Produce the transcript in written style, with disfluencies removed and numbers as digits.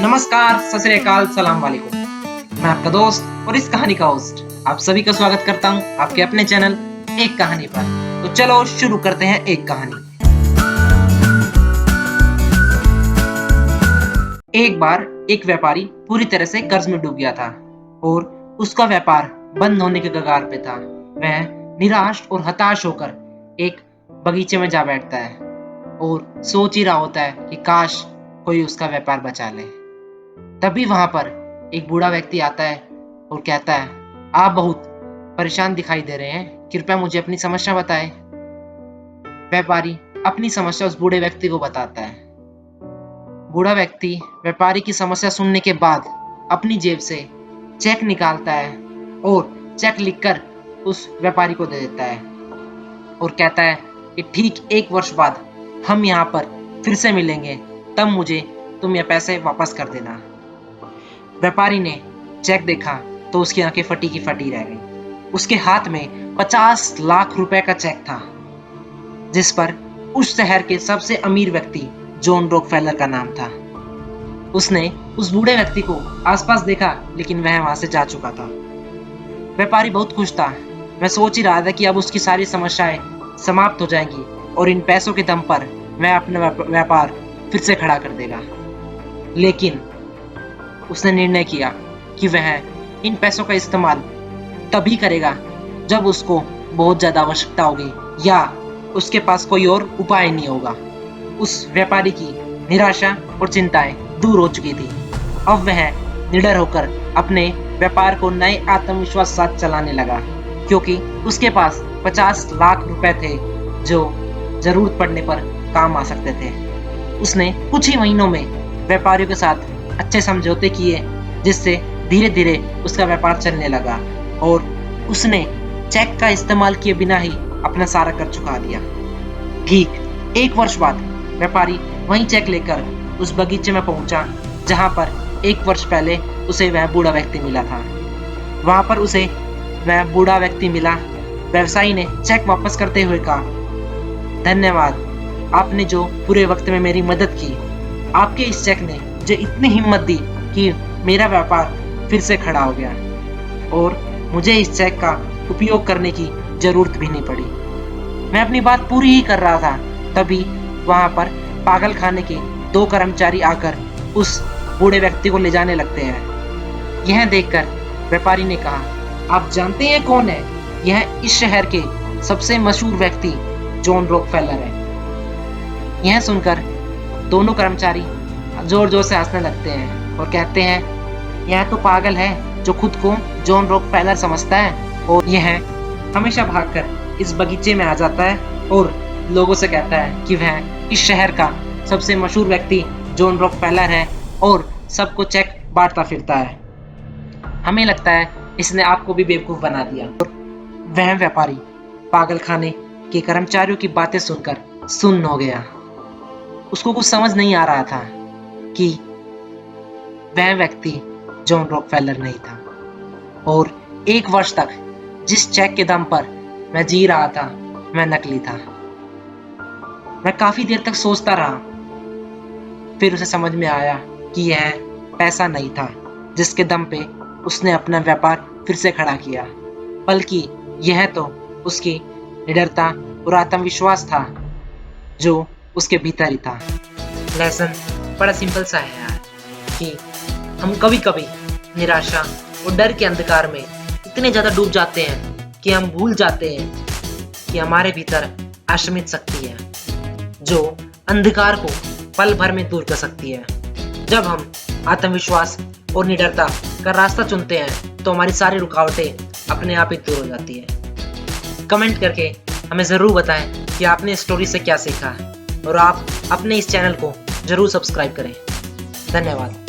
नमस्कार, सत श्री अकाल, सलाम वालेकुम। मैं आपका दोस्त और इस कहानी का होस्ट आप सभी का स्वागत करता हूं आपके अपने चैनल एक कहानी पर। तो चलो शुरू करते हैं एक कहानी। एक बार एक व्यापारी पूरी तरह से कर्ज में डूब गया था और उसका व्यापार बंद होने के कगार पे था। वह निराश और हताश होकर एक बगीचे में जा बैठता है और सोच ही रहा होता है कि काश कोई उसका व्यापार बचा ले। तभी वहां पर एक बूढ़ा व्यक्ति आता है और कहता है, आप बहुत परेशान दिखाई दे रहे हैं, कृपया मुझे अपनी समस्या बताएं। व्यापारी अपनी समस्या उस बूढ़े व्यक्ति को बताता है। बूढ़ा व्यक्ति व्यापारी की समस्या सुनने के बाद अपनी जेब से चेक निकालता है और चेक लिखकर उस व्यापारी को दे देता है और कहता है कि ठीक 1 वर्ष बाद हम यहाँ पर फिर से मिलेंगे, तब मुझे तुम ये पैसे वापस कर देना। व्यापारी ने चेक देखा तो उसकी आंखें फटी की फटी रह गई। उसके हाथ में 50 लाख रुपए का चेक था, जिस पर उस शहर के सबसे अमीर व्यक्ति जॉन रॉकफेलर का नाम था। उसने उस बूढ़े व्यक्ति को आसपास देखा, लेकिन वह वहां से जा चुका था। व्यापारी बहुत खुश था। वह सोच ही रहा था कि अब उसकी सारी समस्याएं समाप्त हो जाएंगी और इन पैसों के दम पर वह अपना व्यापार फिर से खड़ा कर देगा। लेकिन उसने निर्णय किया कि वह इन पैसों का इस्तेमाल तभी करेगा जब उसको बहुत ज्यादा आवश्यकता होगी या उसके पास कोई और उपाय नहीं होगा। उस व्यापारी की निराशा और चिंताएं दूर हो चुकी थी। अब वह निडर होकर अपने व्यापार को नए आत्मविश्वास के साथ चलाने लगा, क्योंकि उसके पास 50 लाख रुपए थे जो जरूरत पड़ने पर काम आ सकते थे। उसने कुछ ही महीनों में व्यापारियों के साथ अच्छे समझौते किए, जिससे धीरे धीरे उसका व्यापार चलने लगा और उसने चेक का इस्तेमाल किए बिना ही अपना सारा कर्ज चुका दिया। ठीक 1 वर्ष बाद व्यापारी वही चेक लेकर उस बगीचे में पहुंचा जहां पर 1 वर्ष पहले उसे वह बूढ़ा व्यक्ति मिला था। वहां पर उसे वह बूढ़ा व्यक्ति मिला। व्यवसायी ने चेक वापस करते हुए कहा, धन्यवाद, आपने जो बुरे वक्त में मेरी मदद की। आपके इस चेक ने मुझे इतनी हिम्मत दी कि मेरा व्यापार फिर से खड़ा हो गया और मुझे इस चेक का उपयोग करने की जरूरत भी नहीं पड़ी। मैं अपनी बात पूरी ही कर रहा था, तभी वहां पर पागल खाने के 2 कर्मचारी आकर उस बूढ़े व्यक्ति को ले जाने लगते हैं। यह देखकर व्यापारी ने कहा, आप जानते हैं कौन है? यह इस शहर के सबसे मशहूर व्यक्ति जॉन रॉकफेलर है। यह सुनकर दोनों कर्मचारी जोर जोर से हंसने लगते हैं और कहते हैं, यह तो पागल है जो खुद को जॉन रॉकफेलर समझता है और यह हमेशा भागकर इस बगीचे में आ जाता है और लोगों से कहता है कि वह इस शहर का सबसे मशहूर व्यक्ति जॉन रॉकफेलर है और सबको चेक बांटता फिरता है। हमें लगता है इसने आपको भी बेवकूफ बना दिया। और वह व्यापारी पागल खाने के कर्मचारियों की बातें सुनकर सुन्न हो गया। उसको कुछ समझ नहीं आ रहा था कि वह व्यक्ति जॉन रॉकफेलर नहीं था और 1 वर्ष तक जिस चेक के दम पर मैं जी रहा था वह नकली था। मैं काफी देर तक सोचता रहा, फिर उसे समझ में आया कि यह पैसा नहीं था जिसके दम पे उसने अपना व्यापार फिर से खड़ा किया, बल्कि यह तो उसकी निडरता और आत्मविश्वास था जो उसके भीतर ही था। लेसन बड़ा सिंपल सा है यार, कि हम कभी कभी निराशा और डर के अंधकार में इतने ज्यादा डूब जाते हैं कि हम भूल जाते हैं कि हमारे भीतर असीमित शक्ति है जो अंधकार को पल भर में दूर कर सकती है। जब हम आत्मविश्वास और निडरता का रास्ता चुनते हैं तो हमारी सारी रुकावटें अपने आप ही दूर हो जाती है। कमेंट करके हमें जरूर बताएं कि आपने इस स्टोरी से क्या सीखा और आप अपने इस चैनल को जरूर सब्सक्राइब करें। धन्यवाद।